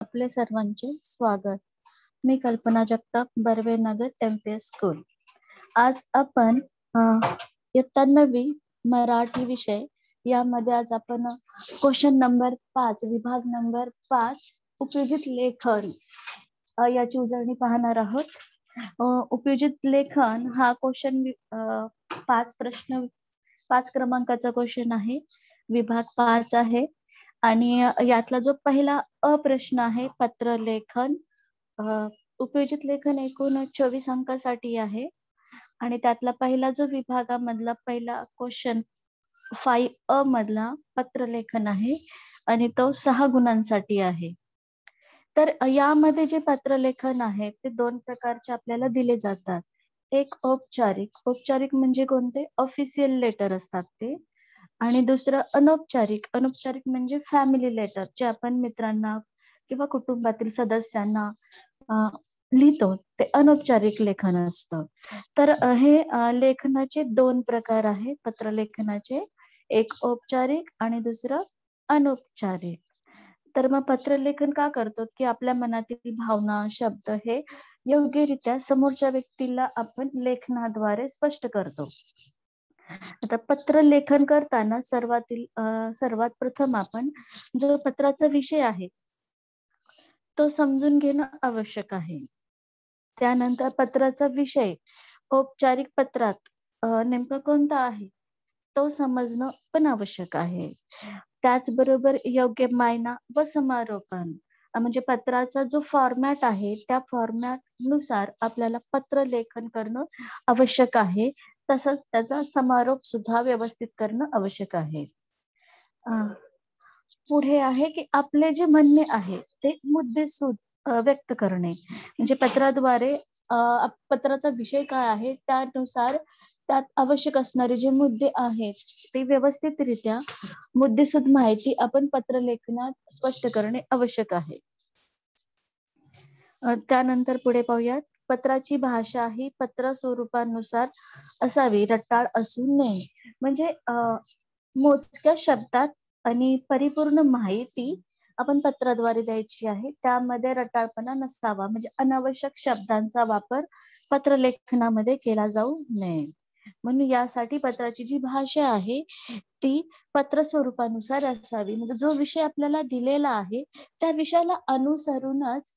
आपले सर्वांचे स्वागत. मी कल्पना जगताप, बर्वेनगर MPS स्कूल. आज आपण इयत्ता 9वी मराठी विषय यामध्ये आज आपण क्वेश्चन नंबर 5 विभाग नंबर 5 उपयोजित लेखन याची उजळणी पाहणार आहोत. उपयोजित लेखन हा क्वेश्चन 5 क्रमांकाचा क्वेश्चन आहे. विभाग 5 आहे आणि यातला जो पहिला प्रश्न आहे पत्रलेखन. उपयोजित लेखन एकूण 24 अंकासाठी आहे आणि त्यातला पहिला जो विभागामधला पहिला क्वेश्चन 5A मधला पत्रलेखन आहे आणि तो 6 गुणांसाठी आहे. तर यामध्ये जे पत्रलेखन आहे ते 2 प्रकारचे आपल्याला दिले जातात. एक औपचारिक म्हणजे कोणते ऑफिशियल लेटर असतात ते, आणि दुसरं अनौपचारिक म्हणजे फॅमिली लेटर जे आपण मित्रांना किंवा कुटुंबातील सदस्यांना लिहितो ते अनौपचारिक लेखन असतं. तर हे लेखनाचे 2 प्रकार आहेत पत्रलेखनाचे, एक औपचारिक आणि दुसरं अनौपचारिक. तर मग पत्रलेखन का करतो की आपल्या मनातील भावना, शब्द हे योग्यरित्या समोरच्या व्यक्तीला आपण लेखनाद्वारे स्पष्ट करतो. आता पत्र लेखन करताना सर्वात प्रथम आपण जो पत्राचा विषय आहे तो समजून घेणं आवश्यक आहे. त्यानंतर पत्राचा विषय औपचारिक पत्रात नेमका कोणता आहे तो समजणं पण आवश्यक आहे. त्याचबरोबर योग्य मायना व समारोपण म्हणजे पत्राचा जो फॉर्मॅट आहे त्या फॉर्मॅट नुसार आपल्याला पत्र लेखन करणं आवश्यक आहे. तसंच त्याचा समारोप सुद्धा व्यवस्थित करणं आवश्यक आहे. पुढे आहे की आपले जे म्हणणे आहे ते मुद्देसूद व्यक्त करणे. म्हणजे पत्राद्वारे पत्राचा विषय काय आहे त्यानुसार त्यात आवश्यक असणारे जे मुद्दे आहेत ते व्यवस्थितरित्या मुद्देसूद माहिती आपण पत्रलेखनात स्पष्ट करणे आवश्यक आहे. त्यानंतर पुढे पाहूयात, पत्राची भाषा ही पत्र स्वरूपानुसार असावी, रटाळ असू नये. म्हणजे मोजक्या शब्दात आणि परिपूर्ण माहिती आपण पत्राद्वारे द्यायची आहे. त्यामध्ये रटाळपणा नसावा, म्हणजे अनावश्यक शब्दांचा वापर पत्रलेखनामध्ये केला जाऊ नये. म्हणून यासाठी पत्राची जी भाषा आहे ती पत्र स्वरूपानुसार असावी. म्हणजे जो विषय आपल्याला दिलेला आहे त्या विषयाला अनुसरूनच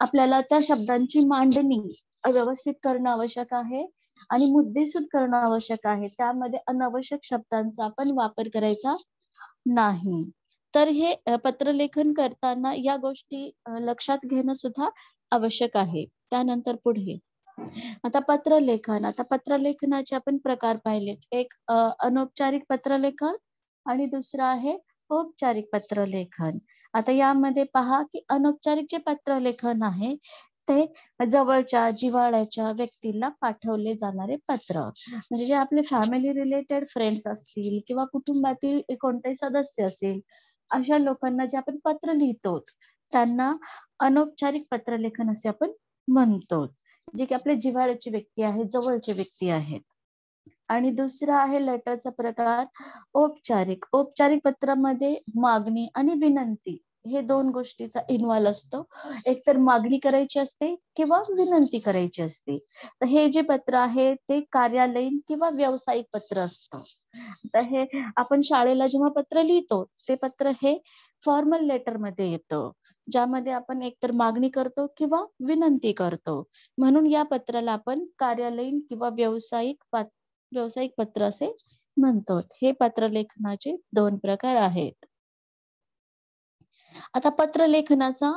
आपल्याला त्या शब्दांची मांडणी व्यवस्थित करणं आवश्यक आहे आणि मुद्देसूद करणं आवश्यक आहे. त्यामध्ये अनावश्यक शब्दांचा आपण वापर करायचा नाही. तर हे पत्रलेखन करताना या गोष्टी लक्षात घेणं सुद्धा आवश्यक आहे. त्यानंतर पुढे आता पत्रलेखनाचे आपण प्रकार पाहिलेत. एक अनौपचारिक पत्रलेखन आणि दुसरं आहे औपचारिक पत्रलेखन. आता यामध्ये पहा की अनौपचारिक जे पत्रलेखन आहे ते जवळच्या जिव्हाळ्याच्या व्यक्तीला पाठवले जाणारे पत्र, म्हणजे जे आपले फॅमिली रिलेटेड फ्रेंड्स असतील किंवा कुटुंबातील कोणतेही सदस्य असेल अशा लोकांना जे आपण पत्र लिहितो त्यांना अनौपचारिक पत्रलेखन असे आपण म्हणतो, जे की आपले जिव्हाळ्याचे व्यक्ती आहेत, जवळचे व्यक्ती आहेत. आणि दुसरा आहे लेटरचा प्रकार औपचारिक पत्रामध्ये मागणी आणि विनंती हे 2 गोष्टीचा इन्व्हॉल्व असतो. एक तर मागणी करायची असते किंवा विनंती करायची असते. तर हे जे पत्र आहे ते कार्यालयीन किंवा व्यावसायिक पत्र असतं. तर हे आपण शाळेला जेव्हा पत्र लिहितो ते पत्र हे फॉर्मल लेटर मध्ये येतं, ज्यामध्ये आपण एकतर मागणी करतो किंवा विनंती करतो. म्हणून या पत्राला आपण कार्यालयीन किंवा व्यावसायिक पत्र असे म्हणतो. हे पत्रलेखनाचे 2 प्रकार आहेत. आता पत्रलेखनाचा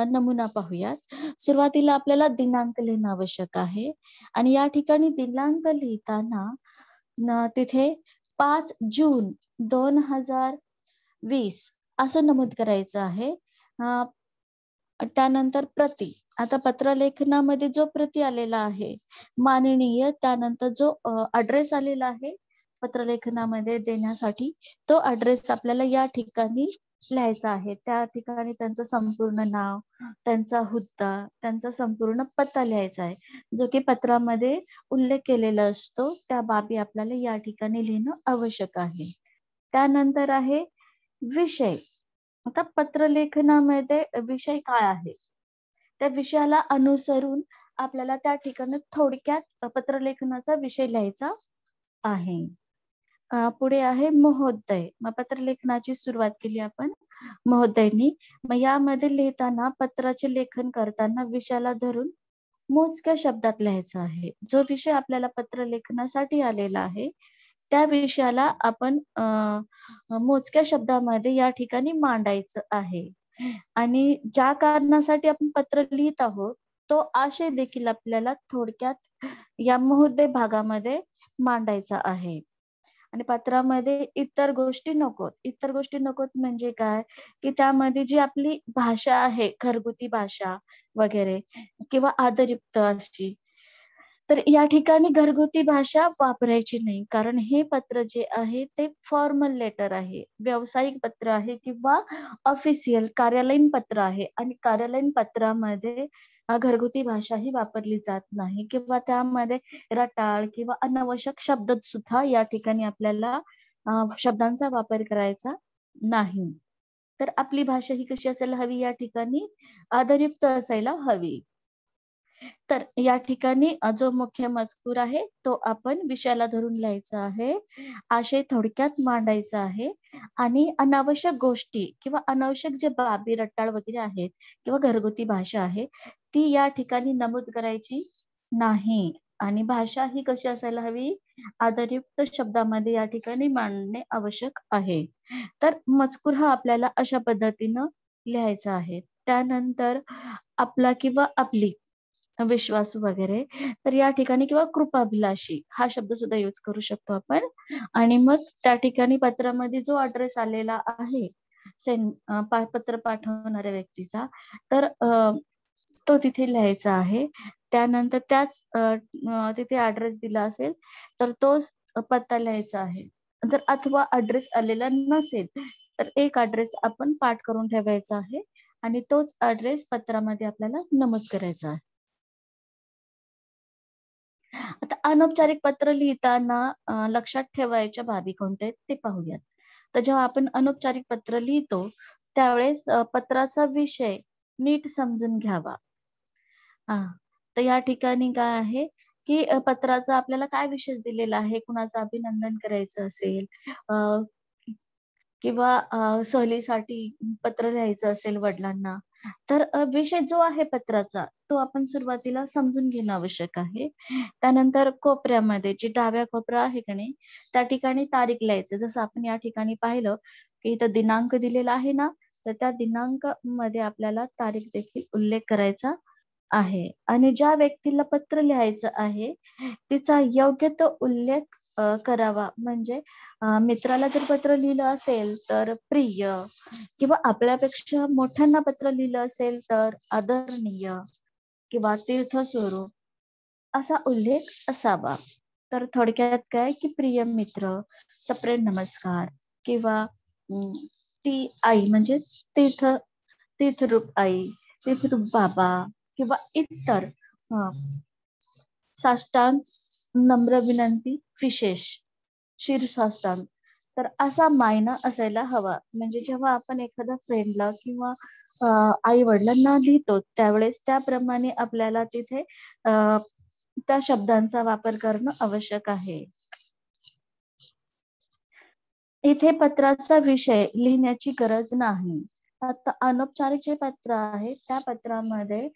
नमुना पाहूयात. सुरुवातीला आपल्याला दिनांक लिहिणं आवश्यक आहे आणि या ठिकाणी दिनांक लिहिताना तिथे 5 जून 2020 असं नमूद करायचं आहे. त्यानंतर प्रति, आता पत्रलेखनामध्ये जो प्रति आलेला आहे माननीय, त्यानंतर जो ऍड्रेस आलेला आहे पत्रलेखनामध्ये देण्यासाठी तो ऍड्रेस आपल्याला या ठिकाणी लिहायचा आहे. त्या ठिकाणी त्यांचं संपूर्ण नाव, त्यांचा हुद्दा, त्यांचा संपूर्ण पत्ता लिहायचा आहे, जो की पत्रामध्ये उल्लेख केलेला असतो. त्या बाबी आपल्याला या ठिकाणी लिहिणं आवश्यक आहे. त्यानंतर आहे विषय. आता पत्रलेखनामध्ये विषय काय आहे, त्या विषयाला अनुसरून आपल्याला त्या ठिकाणी थोडक्यात पत्रलेखनाचा विषय लिहायचा आहे. पुढे आहे महोदय. मग पत्रलेखनाची सुरुवात केली आपण महोदयनी. मग यामध्ये लिहिताना पत्राचे लेखन करताना विषयाला धरून मोजक्या शब्दात लिहायचं आहे. जो विषय आपल्याला पत्रलेखनासाठी आलेला आहे, त्या विषयाला आपण मोजक्या शब्दामध्ये या ठिकाणी मांडायचं आहे. आणि ज्या कारणासाठी आपण पत्र लिहित आहोत, तो आशय देखील आपल्याला थोडक्यात या महोदय भागामध्ये मांडायचा आहे. आणि पत्रामध्ये इतर गोष्टी नकोत. इतर गोष्टी नकोत म्हणजे काय, की त्यामध्ये जी आपली भाषा आहे, घरगुती भाषा वगैरे किंवा आदरयुक्त अशी, तर या ठिकाणी घरगुती भाषा वापरायची नाही. कारण हे पत्र जे आहे ते फॉर्मल लेटर आहे, व्यावसायिक पत्र आहे किंवा ऑफिशियल कार्यालयीन पत्र आहे. आणि कार्यालयीन पत्रामध्ये घरगुती भाषा ही वापरली जात नाही किंवा त्यामध्ये रटाळ किंवा अनावश्यक शब्द सुद्धा या ठिकाणी आपल्याला शब्दांचा वापर करायचा नाही. तर आपली भाषा ही कशी असायला हवी या ठिकाणी, आदरयुक्त असायला हवी. तर या ठिकाणी जो मुख्य मजकूर आहे तो आपण विषयाला धरून लिहायचा आहे. आशय थोडक्यात मांडायचा आहे आणि अनावश्यक गोष्टी किंवा अनावश्यक जे बाबी रटाळ वगैरे आहेत किंवा घरगुती भाषा आहे ती या ठिकाणी नमूद करायची नाही. आणि भाषा ही कशी असायला हवी, आदरयुक्त शब्दामध्ये या ठिकाणी मांडणे आवश्यक आहे. तर मजकूर हा आपल्याला अशा पद्धतीनं लिहायचा आहे. त्यानंतर आपला किंवा आपली विश्वासू वगैरे, तर या ठिकाणी किंवा कृपाभिलाषी हा शब्द सुद्धा यूज करू शकतो आपण. आणि मग त्या ठिकाणी पत्रामध्ये जो ॲड्रेस आलेला आहे पत्र पाठवणाऱ्या व्यक्तीचा, तर तो तिथे लिहायचा आहे. त्यानंतर त्याच तिथे ॲड्रेस दिला असेल तर तोच पत्ता लिहायचा आहे. जर अथवा ॲड्रेस आलेला नसेल तर एक ॲड्रेस आपण पाठ करून ठेवायचा आहे आणि तोच ॲड्रेस पत्रामध्ये आपल्याला नमूद करायचा आहे. आता अनौपचारिक पत्र लिहिताना लक्षात ठेवायच्या बाबी कोणत्या आहेत ते पाहूयात. तर जेव्हा आपण अनौपचारिक पत्र लिहितो त्यावेळेस पत्राचा विषय नीट समजून घ्यावा. हां. तर या ठिकाणी काय आहे, की पत्राचा आपल्याला काय विषय दिलेला आहे, कुणाचं अभिनंदन करायचं असेल अ, किंवा सहलीसाठी पत्र लिहायचं असेल वडिलांना, तर विषय जो आहे पत्राचा, तो आपण सुरुवातीला समजून घेणं आवश्यक आहे. त्यानंतर कोपऱ्यामध्ये जे डाव्या कोपरा आहे का नाही, त्या ठिकाणी तारीख लिहायचं. जसं आपण या ठिकाणी पाहिलं, की इथं दिनांक दिलेला आहे ना, तर त्या दिनांकमध्ये आपल्याला तारीख देखील उल्लेख करायचा आहे. आणि ज्या व्यक्तीला पत्र लिहायचं आहे, तिचा योग्य तो उल्लेख करावा. म्हणजे मित्राला जर पत्र लिहिलं असेल तर प्रिय, किंवा आपल्यापेक्षा मोठ्यांना पत्र लिहिलं असेल तर आदरणीय किंवा तीर्थस्वरूप असा उल्लेख असावा. तर थोडक्यात काय, की प्रिय मित्र, सप्रेम नमस्कार किंवा ती आई म्हणजे तीर्थ तीर्थरूप आई, तीर्थरूप बाबा किंवा इतर अ, साष्टांग नम्र विनंती विशेष शीर्षास्तांग. तर असा मायना असायला हवा. म्हणजे जेव्हा आपण एखाद्या फ्रेंडला किंवा आई वडिलांना लिहितो त्यावेळेस त्याप्रमाणे आपल्याला तिथे त्या शब्दांचा वापर करणं आवश्यक आहे. इथे पत्राचा विषय लिहिण्याची गरज नाही. आता अनौपचारिक जे पत्र आहे त्या पत्रामध्ये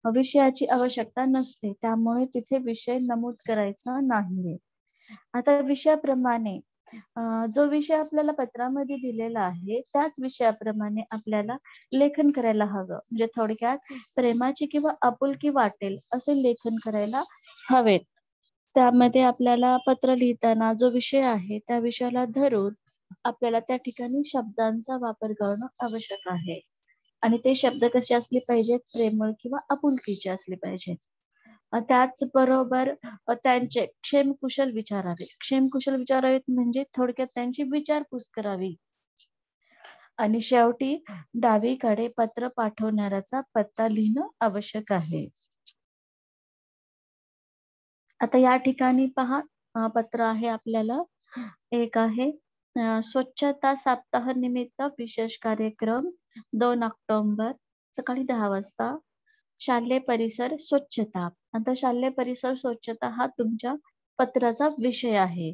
विषयाची आवश्यकता नसते. त्यामुळे तिथे विषय नमूद करायचा नाहीये. आता विषयाप्रमाणे जो विषय आपल्याला पत्रामध्ये दिलेला आहे त्याच विषयाप्रमाणे आपल्याला लेखन करायला हवं. म्हणजे थोडक्यात प्रेमाची किंवा आपुलकी वाटेल असे लेखन करायला हवेत. त्यामध्ये आपल्याला पत्र लिहिताना जो विषय आहे त्या विषयाला धरून आपल्याला त्या ठिकाणी शब्दांचा वापर करणं आवश्यक आहे. आणि ते शब्द कसे असले पाहिजेत, प्रेमळ किंवा आपुलकीचे असले पाहिजेत. त्याचबरोबर त्यांचे क्षेमकुशल विचारावे. क्षेमकुशल विचारावेत म्हणजे थोडक्यात त्यांची विचारपूस करावी. आणि शेवटी डावीकडे पत्र पाठवणाऱ्याचा पत्ता लिहिणं आवश्यक आहे. आता या ठिकाणी पहा, पत्र आहे आपल्याला. एक आहे स्वच्छता सप्ताह निमित्त विशेष कार्यक्रम 2 ऑक्टोबर सकाळी 10 वाजता शालेय परिसर स्वच्छता. आता शालेय परिसर स्वच्छता हा तुमच्या पत्राचा विषय आहे.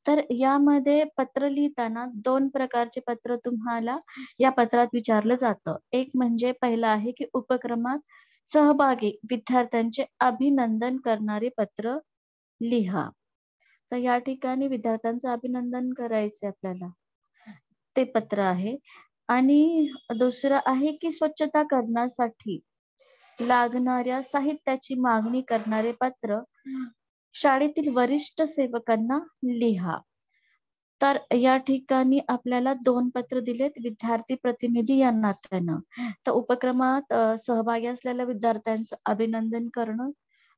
तर यामध्ये पत्र लिहिताना 2 प्रकारचे पत्र तुम्हाला या पत्रात विचारलं जातं. एक म्हणजे पहिलं आहे की उपक्रमात सहभागी विद्यार्थ्यांचे अभिनंदन करणारे पत्र लिहा. तर या ठिकाणी विद्यार्थ्यांचं अभिनंदन करायचंय आपल्याला. ते पत्र आहे. आणि दुसरं आहे की स्वच्छता करण्यासाठी लागणाऱ्या साहित्याची मागणी करणारे पत्र शाळेतील वरिष्ठ सेवकांना लिहा. तर या ठिकाणी आपल्याला 2 पत्र दिलेत विद्यार्थी प्रतिनिधी या नात्यानं. तर उपक्रमात सहभागी असलेल्या विद्यार्थ्यांचं अभिनंदन करणं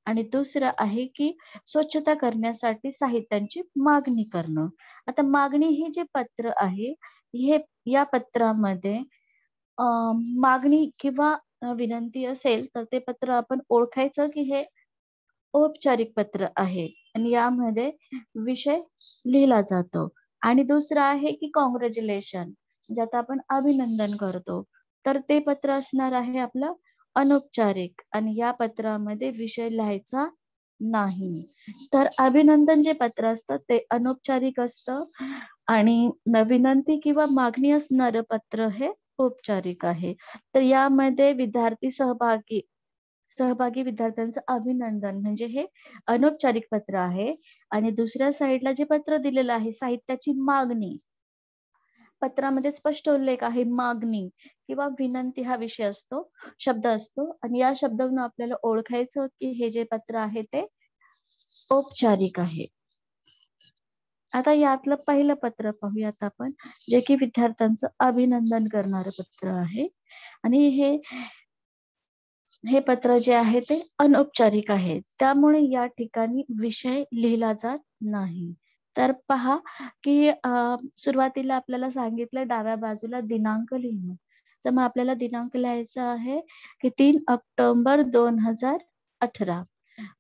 आणि दुसरं आहे की स्वच्छता करण्यासाठी साहित्यांची मागणी करणं. आता मागणी हे जे पत्र आहे, हे या पत्रामध्ये मागणी किंवा विनंती असेल तर ते पत्र आपण ओळखायचं की हे औपचारिक पत्र आहे आणि यामध्ये विषय लिहिला जातो. आणि दुसरं आहे की कॉंग्रॅच्युलेशन, ज्यात आपण अभिनंदन करतो. तर ते पत्र असणार आहे आपलं अनौपचारिक आणि या पत्रामध्ये विषय लिहायचा नाही. तर अभिनंदन जे पत्र असतं ते अनौपचारिक असतं आणि विनंती किंवा मागणी असणारं पत्र हे औपचारिक आहे. तर यामध्ये सहभागी विद्यार्थ्यांचं अभिनंदन म्हणजे हे अनौपचारिक पत्र आहे आणि दुसऱ्या साईडला जे पत्र दिलेलं आहे साहित्याची मागणी, पत्रामध्ये स्पष्ट उल्लेख आहे मागणी किंवा विनंती हा विषय असतो, शब्द असतो आणि या शब्दावरून आपल्याला ओळखायचं की हे जे पत्र आहे ते औपचारिक आहे. आता यातलं पहिलं पत्र पाहूयात आपण, जे की विद्यार्थ्यांचं अभिनंदन करणारं पत्र आहे आणि हे पत्र जे आहे ते अनौपचारिक आहे. त्यामुळे या ठिकाणी विषय लिहिला जात नाही. तर पहा की सुरुवातीला आपल्याला सांगितलं डाव्या बाजूला दिनांक लिहिणं. तर मग आपल्याला दिनांक लिहायचा आहे की 3 ऑक्टोबर 2018.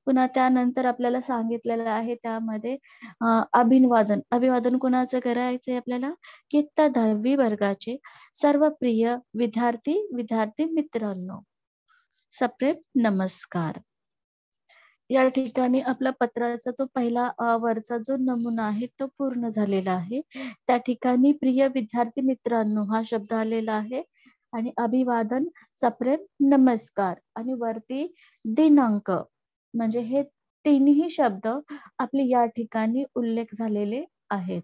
पुन्हा त्यानंतर आपल्याला सांगितलेलं आहे त्यामध्ये अभिवादन कुणाचं करायचंय आपल्याला की इयत्ता 10वी वर्गाचे सर्व प्रिय विद्यार्थी मित्रांनो, सप्रेम नमस्कार. या ठिकाणी आपला पत्राचा तो पहिला वरचा जो नमुना आहे तो पूर्ण झालेला आहे. त्या ठिकाणी प्रिय विद्यार्थी मित्रांनो हा शब्द आलेला आहे आणि अभिवादन, सप्रेम नमस्कार आणि वरती दिनांक, म्हणजे हे तिन्ही शब्द आपले या ठिकाणी उल्लेख झालेले आहेत.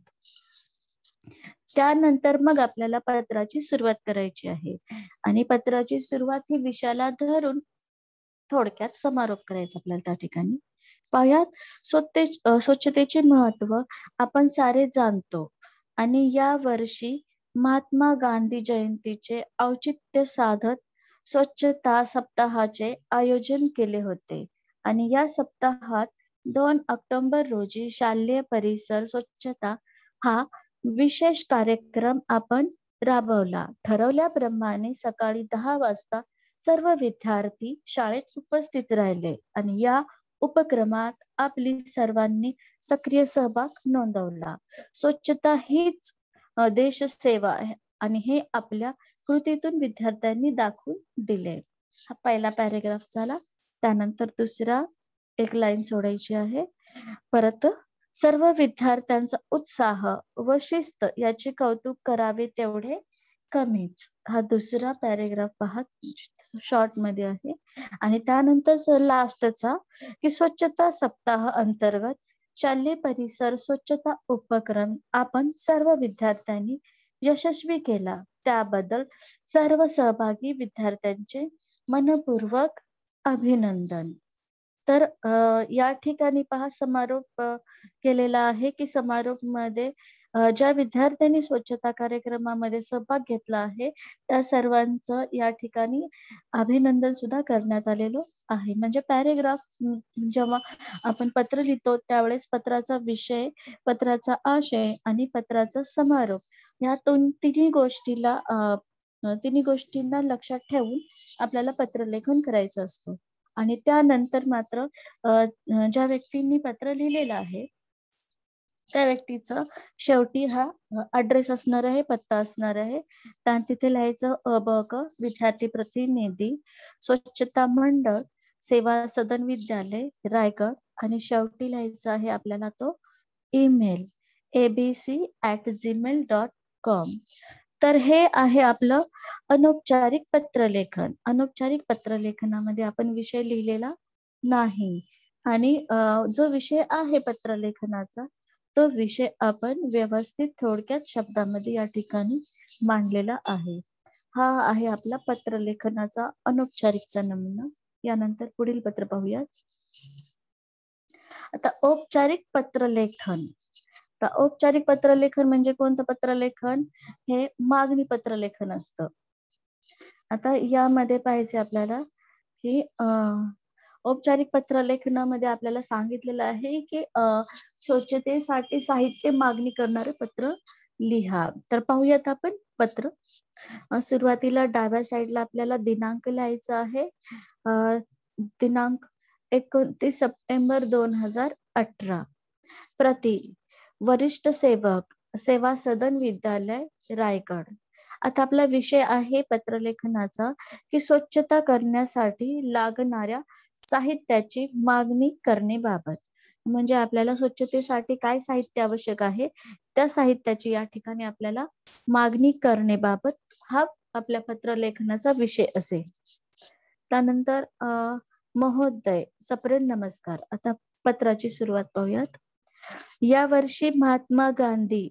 त्यानंतर मग आपल्याला पत्राची सुरुवात करायची आहे आणि पत्राची सुरुवात ही विषयाला धरून थोडक्यात समारोप करायचा आपल्याला त्या ठिकाणी. पायात स्वच्छतेचे महत्व आपण सारे जाणतो आणि या वर्षी महात्मा गांधी जयंतीचे औचित्य साधत स्वच्छता सप्ताहाचे आयोजन केले होते आणि या सप्ताहात 2 ऑक्टोबर रोजी शालेय परिसर स्वच्छता हा विशेष कार्यक्रम आपण राबवला. ठरवल्याप्रमाणे सकाळी 10 वाजता सर्व विद्यार्थी शाळेत उपस्थित राहिले आणि या उपक्रमात आपली सर्वांनी सक्रिय सहभाग नोंदवला. स्वच्छता हीच देशसेवा आहे आणि हे आपल्या कृतीतून विद्यार्थ्यांनी दाखवून दिले. हा पहिला पॅरेग्राफ झाला. त्यानंतर दुसरा एक लाईन सोडायची आहे. परत सर्व विद्यार्थ्यांचा उत्साह व शिस्त याचे कौतुक करावे तेवढे कमीच. हा दुसरा पॅरेग्राफ पहा, शॉर्ट मध्ये आहे. आणि त्यानंतर लास्टचा की स्वच्छता सप्ताह अंतर्गत शालेय परिसर स्वच्छता उपक्रम आपण सर्व विद्यार्थ्यांनी यशस्वी केला, त्याबद्दल सर्व सहभागी विद्यार्थ्यांचे मनपूर्वक अभिनंदन. तर या ठिकाणी पहा समारोप केलेला आहे की समारोप मध्ये ज्या विद्यार्थ्यांनी स्वच्छता कार्यक्रमामध्ये सहभाग घेतला आहे त्या सर्वांचं या ठिकाणी अभिनंदन सुद्धा करण्यात आलेलं आहे. म्हणजे पॅरेग्राफ जेव्हा आपण पत्र लिहितो त्यावेळेस पत्राचा विषय, पत्राचा आशय आणि पत्राचा समारोप या तिन्ही गोष्टींना लक्षात ठेवून आपल्याला पत्रलेखन करायचं असतं. आणि त्यानंतर मात्र ज्या व्यक्तींनी पत्र लिहिलेलं आहे त्या व्यक्तीचं शेवटी हा ऍड्रेस असणार आहे, पत्ता असणार आहे. त्या तिथे लिहायचं अ.ब.क. विद्यार्थी प्रतिनिधी, स्वच्छता मंडळ, सेवा सदन विद्यालय, रायगड. आणि शेवटी लिहायचा आहे आपल्याला तो ईमेल abc@gmail.com. तर हे आहे आपलं अनौपचारिक पत्रलेखन. अनौपचारिक पत्रलेखनामध्ये आपण विषय लिहिलेला नाही आणि जो विषय आहे पत्रलेखनाचा तो विषय आपण व्यवस्थित थोडक्यात शब्दामध्ये या ठिकाणी मांडलेला आहे. हा आहे आपला पत्रलेखनाचा अनौपचारिकचा नमुना. यानंतर पुढील पत्र पाहूयात. आता औपचारिक पत्रलेखन. आता औपचारिक पत्रलेखन म्हणजे कोणतं पत्रलेखन? हे मागणी पत्रलेखन असतं. आता यामध्ये पाहायचे आपल्याला की औपचारिक पत्रलेखनामध्ये आपल्याला सांगितलेलं आहे की स्वच्छतेसाठी साहित्य मागणी करणारे पत्र लिहा. तर पाहूयात आपण पत्र. सुरुवातीला डाव्या साईडला आपल्याला दिनांक लिहायचा आहे. दिनांक 29 सप्टेंबर 2018. प्रति वरिष्ठ सेवक, सेवा सदन विद्यालय, रायगड. आता आपला विषय आहे पत्रलेखनाचा की स्वच्छता करण्यासाठी लागणाऱ्या साहित्याची मागणी करण्याबाबत. म्हणजे आपल्याला स्वच्छतेसाठी काय साहित्य आवश्यक आहे त्या साहित्याची या ठिकाणी आपल्याला मागणी करण्याबाबत हा आपल्या पत्रलेखनाचा विषय असेल. त्यानंतर महोदय, सप्रेम नमस्कार. आता पत्राची सुरुवात पाहूयात. या वर्षी महात्मा गांधी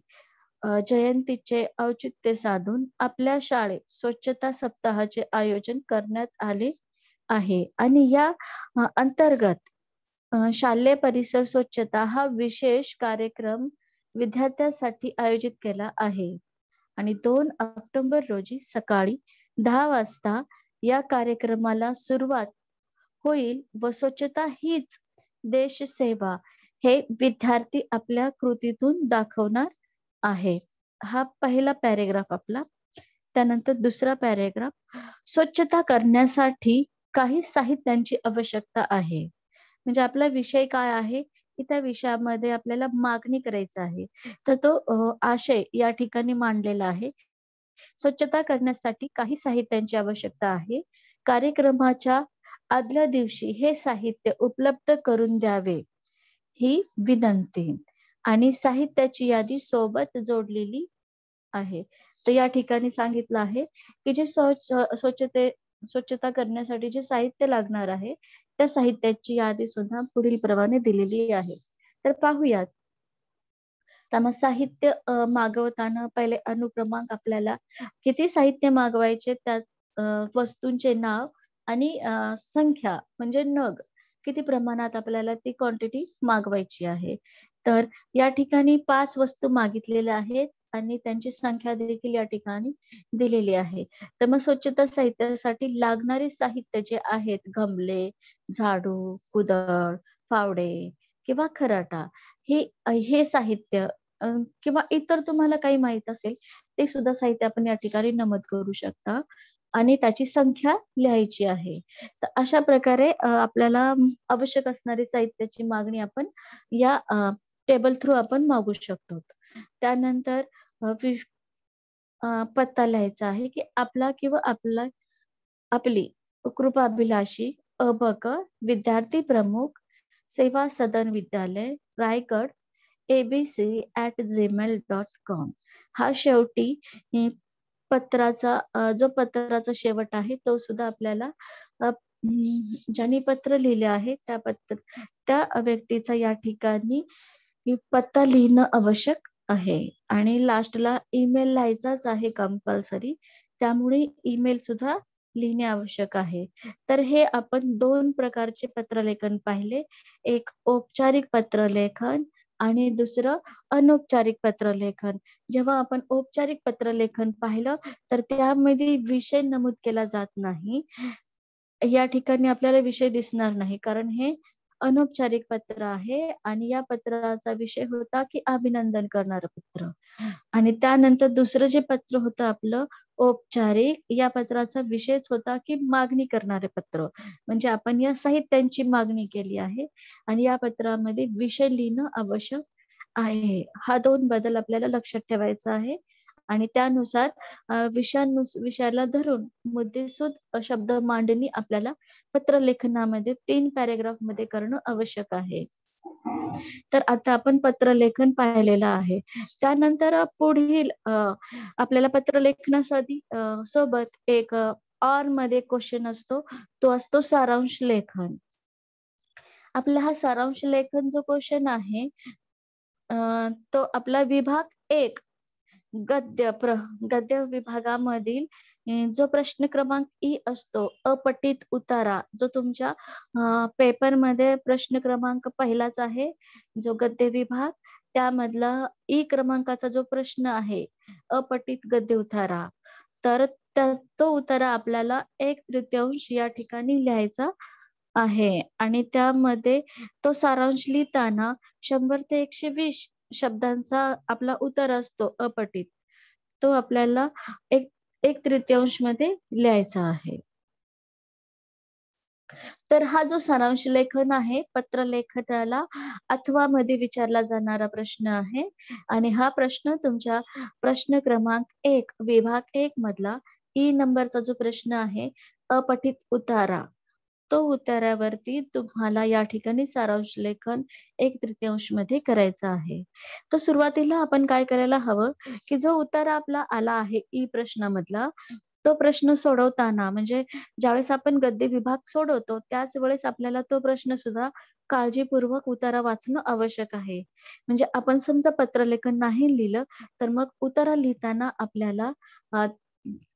जयंतीचे औचित्य साधून आपल्या शाळेत स्वच्छता सप्ताहाचे आयोजन करण्यात आले आहे आणि या अंतर्गत शालेय परिसर स्वच्छता हा विशेष कार्यक्रम विद्यार्थ्यांसाठी आयोजित केला आहे आणि 2 ऑक्टोबर रोजी सकाळी 10 वाजता या कार्यक्रमाला सुरुवात होईल व स्वच्छता हीच देशसेवा हे विद्यार्थी आपल्या कृतीतून दाखवणार आहे. हा पहिला पॅरेग्राफ आपला. त्यानंतर दुसरा पॅरेग्राफ. स्वच्छता करण्यासाठी काही साहित्यांची आवश्यकता आहे. म्हणजे आपला विषय काय आहे की त्या विषयामध्ये आपल्याला मागणी करायचं आहे. तर तो आशय या ठिकाणी मांडलेला आहे. स्वच्छता करण्यासाठी काही साहित्यांची आवश्यकता आहे. कार्यक्रमाच्या आदल्या दिवशी हे साहित्य उपलब्ध करून द्यावे ही विनंती आणि साहित्याची यादी सोबत जोडलेली आहे. तर या ठिकाणी सांगितलं आहे की जे स्वच्छता करण्यासाठी जे साहित्य लागणार आहे त्या साहित्याची यादी सुद्धा पुढील प्रमाणे दिलेली आहे. तर पाहूयात. तर मग साहित्य मागवताना पहिले अनुक्रमांक आपल्याला किती साहित्य मागवायचे त्या वस्तूंचे नाव आणि संख्या म्हणजे नग किती प्रमाणात आपल्याला ती क्वांटिटी मागवायची आहे. तर या ठिकाणी 5 वस्तू मागितलेल्या आहेत आणि त्यांची संख्या देखील या ठिकाणी दिलेली आहे. तर मग स्वच्छता साहित्यासाठी लागणारे साहित्य जे आहेत गमले, झाडू, कुदळ, फावडे किंवा खराटा हे साहित्य किंवा इतर तुम्हाला काही माहित असेल ते सुद्धा साहित्य आपण या ठिकाणी नमूद करू शकता आणि त्याची संख्या लिहायची आहे. तर अशा प्रकारे आपल्याला आवश्यक असणारी साहित्याची मागणी आपण या टेबल थ्रू आपण मागू शकतो. त्यानंतर पत्ता लिहायचा आहे की आपला किंवा आपली कृपाभिलाषी अ.ब.क. विद्यार्थी प्रमुख, सेवा सदन विद्यालय, रायगड, abc@gmail.com. हा शेवटी जो पत्राचा शेवट आहे तो सुद्धा आपल्याला ज्यांनी पत्र लिहिले आहे त्या व्यक्तीचा या ठिकाणी पत्ता लिहिणं आवश्यक आहे आणि लास्टला ईमेल लिहायचाच आहे कंपल्सरी. त्यामुळे ईमेल सुद्धा लिहिणे आवश्यक आहे. तर हे आपण 2 प्रकारचे पत्रलेखन पाहिले. एक औपचारिक पत्रलेखन आणि दुसरं अनौपचारिक पत्रलेखन. जेव्हा आपण औपचारिक पत्रलेखन पाहिलं तर त्यामध्ये विषय नमूद केला जात नाही. या ठिकाणी आपल्याला विषय दिसणार नाही कारण हे अनौपचारिक पत्र आहे आणि या पत्राचा विषय होता की अभिनंदन करणारं पत्र. आणि त्यानंतर दुसरं जे पत्र होतं आपलं औपचारिक, या पत्राचा विषयच होता की मागणी करणारे पत्र. म्हणजे आपण या साहित्यांची मागणी केली आहे आणि या पत्रामध्ये विषय लिहिणं आवश्यक आहे. हा 2 बदल आपल्याला लक्षात ठेवायचा आहे आणि त्यानुसार विषयाला धरून मुद्देसूद शब्द मांडणी आपल्याला पत्रलेखनामध्ये 3 पॅराग्राफमध्ये करणं आवश्यक आहे. तर आता आपण पत्रलेखन पाहिलेलं आहे. त्यानंतर पुढील आपल्याला पत्रलेखनासाठी सोबत एक ऑर मध्ये क्वेश्चन असतो. तो असतो सारांश लेखन. आपला हा सारांश लेखन जो क्वेश्चन आहे तो आपला विभाग 1 गद्य विभागामधील जो प्रश्न क्रमांक ई असतो अपठित उतारा, जो तुमच्या पेपरमध्ये प्रश्न क्रमांक पहिलाच आहे, जो गद्य विभाग त्यामधला ई क्रमांकाचा जो प्रश्न आहे अपठित गद्य उतारा, तर तो उतारा आपल्याला 1/3 या ठिकाणी लिहायचा आहे आणि त्यामध्ये तो सारांश लिहिताना 100 ते 120 शब्दांचा आपला उतार असतो अपठित. तो आपल्याला 1/3 मध्ये लिहायचा आहे. तर हा जो सारांश लेखन आहे पत्रलेखनाला अथवा मध्ये विचारला जाणारा प्रश्न आहे आणि हा प्रश्न तुमच्या प्रश्न क्रमांक 1 विभाग 1 मधला ई नंबरचा जो प्रश्न आहे अपठित उतारा, तो उतार्यावरती तुम्हाला या ठिकाणी सारांश लेखन 1/3 मध्ये करायचं आहे. तर सुरुवातीला आपण काय करायला हवं की जो उतारा आपला आला आहे ई प्रश्नामधला, तो प्रश्न सोडवताना म्हणजे ज्यावेळेस आपण गद्य विभाग सोडवतो त्याच वेळेस आपल्याला तो प्रश्न सुद्धा काळजीपूर्वक उतारा वाचणं आवश्यक आहे. म्हणजे आपण समजा पत्रलेखन नाही लिहिलं तर मग उतारा लिहिताना आपल्याला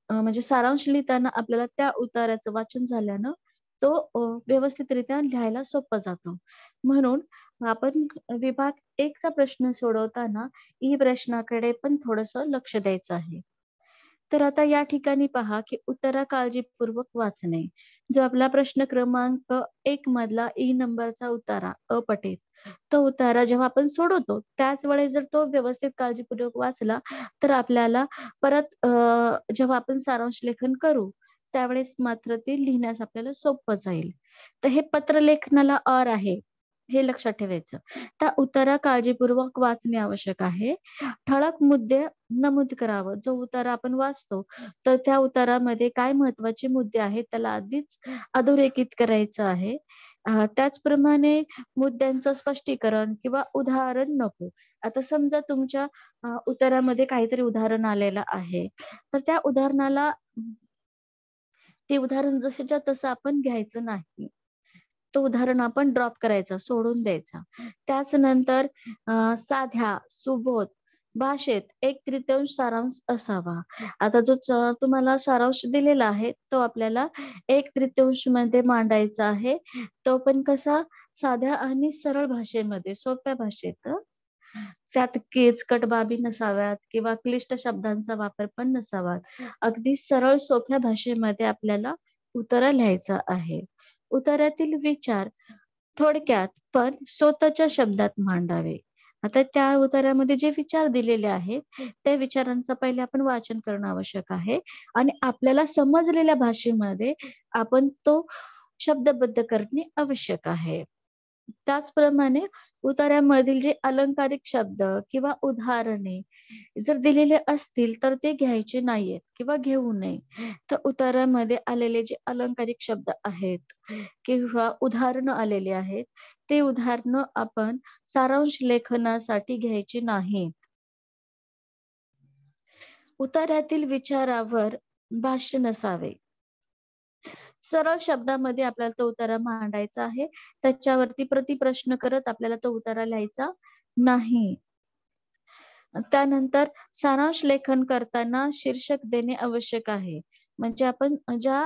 म्हणजे सारांश लिहिताना आपल्याला त्या उतार्याचं वाचन झाल्यानं तो व्यवस्थितरित्या लिहायला सोपं जातो. म्हणून आपण विभाग 1 चा प्रश्न सोडवताना ई प्रश्नाकडे पण थोडंसं लक्ष द्यायचं आहे. तर आता या ठिकाणी पहा की उतारा काळजीपूर्वक वाचणे. जो आपला प्रश्न क्रमांक 1 मधला ई नंबरचा उतारा अपठित, तो उतारा जेव्हा आपण सोडवतो त्याच वेळेस जर तो व्यवस्थित काळजीपूर्वक वाचला तर आपल्याला परत जेव्हा आपण सारांश लेखन करू त्यावेळेस मात्र ते लिहिण्यास आपल्याला सोपं जाईल. तर हे पत्रलेखनाला ऑर आहे. हे लक्षात ठेवायचं. त्या उतारा काळजीपूर्वक वाचणे आवश्यक आहे. ठळक मुद्दे नमूद करावं. जो उतारा आपण वाचतो, तर त्या उतारामध्ये काय महत्त्वाचे मुद्दे आहेत त्याला आधीच अधोरेखित करायचं आहे. त्याचप्रमाणे मुद्द्यांचं स्पष्टीकरण किंवा उदाहरण नको. आता समजा तुमच्या उतारामध्ये काहीतरी उदाहरण आलेलं आहे, तर त्या उदाहरणाला ते उदाहरण जसंच्या तसं आपण घ्यायचं नाही. तो उदाहरण आपण ड्रॉप करायचा, सोडून द्यायचा. त्याच नंतर साध्या, सुबोध भाषेत 1/3 सारांश असावा. आता जो तुम्हाला सारांश दिलेला आहे, तो आपल्याला 1/3 मध्ये मांडायचा आहे. तो पण कसा साध्या आणि सरळ भाषेमध्ये, सोप्या भाषेत त्यात किचकट बाबी नसाव्यात किंवा क्लिष्ट शब्दांचा वापर पण नसावा. अगदी सरळ सोप्या भाषेमध्ये आपल्याला उतारा लिहायचा आहे. उतार्यातील विचार थोडक्यात पण स्वतःच्या शब्दात मांडावे. आता त्या उतार्यामध्ये जे विचार दिलेले आहेत, त्या विचारांचं पहिले आपण वाचन करणं आवश्यक आहे आणि आपल्याला समजलेल्या भाषेमध्ये आपण तो शब्दबद्ध करणे आवश्यक आहे. त्याचप्रमाणे उतार्यामधील जे अलंकारिक शब्द किंवा उदाहरणे जर दिलेले असतील तर ते घ्यायचे नाहीयेत किंवा घेऊ नये. तर उतार्यामध्ये आलेले जे अलंकारिक शब्द आहेत किंवा उदाहरणं आलेली आहेत, ते उदाहरणं आपण सारांश लेखनासाठी घ्यायची नाहीत. उतार्यातील विचारावर भाष्य नसावे. सरळ शब्दामध्ये आपल्याला तो उतारा मांडायचा आहे. त्याच्यावरती प्रतिप्रश्न करत आपल्याला तो उतारा लिहायचा नाही. त्यानंतर सारांश लेखन करताना शीर्षक देणे आवश्यक आहे. म्हणजे आपण ज्या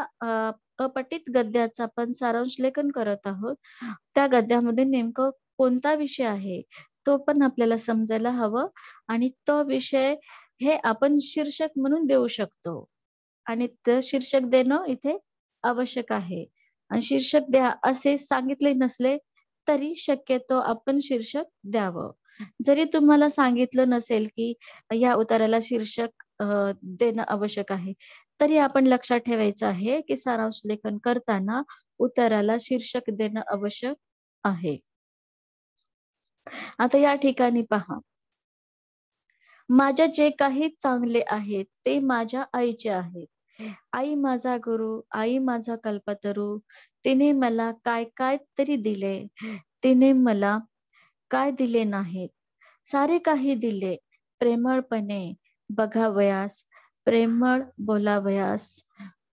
अपठित गद्याचं आपण सारांश लेखन करत आहोत, त्या गद्यामध्ये नेमकं कोणता विषय आहे, तो पण आपल्याला समजायला हवं आणि तो विषय हे आपण शीर्षक म्हणून देऊ शकतो आणि ते शीर्षक देणं इथे आवश्यक आहे. आणि शीर्षक द्या असे सांगितले नसले, तरी शक्यतो आपण शीर्षक द्यावं. जरी तुम्हाला सांगितलं नसेल, की या उतार्याला शीर्षक देणं आवश्यक आहे, तरी आपण लक्षात ठेवायचं आहे, की सारांश लेखन करताना उतार्याला शीर्षक देणं आवश्यक आहे. आता या ठिकाणी पहा, माझ्या जे काही चांगले आहे ते माझ्या आईचे आहे. आई माझा गुरु, आई माझा कल्पतरू. तिने मला काय काय तरी दिले. तिने मला काय दिले नाहीत. सारे काही दिले. प्रेमळपणे बघावयास, प्रेमळ बोलावयास.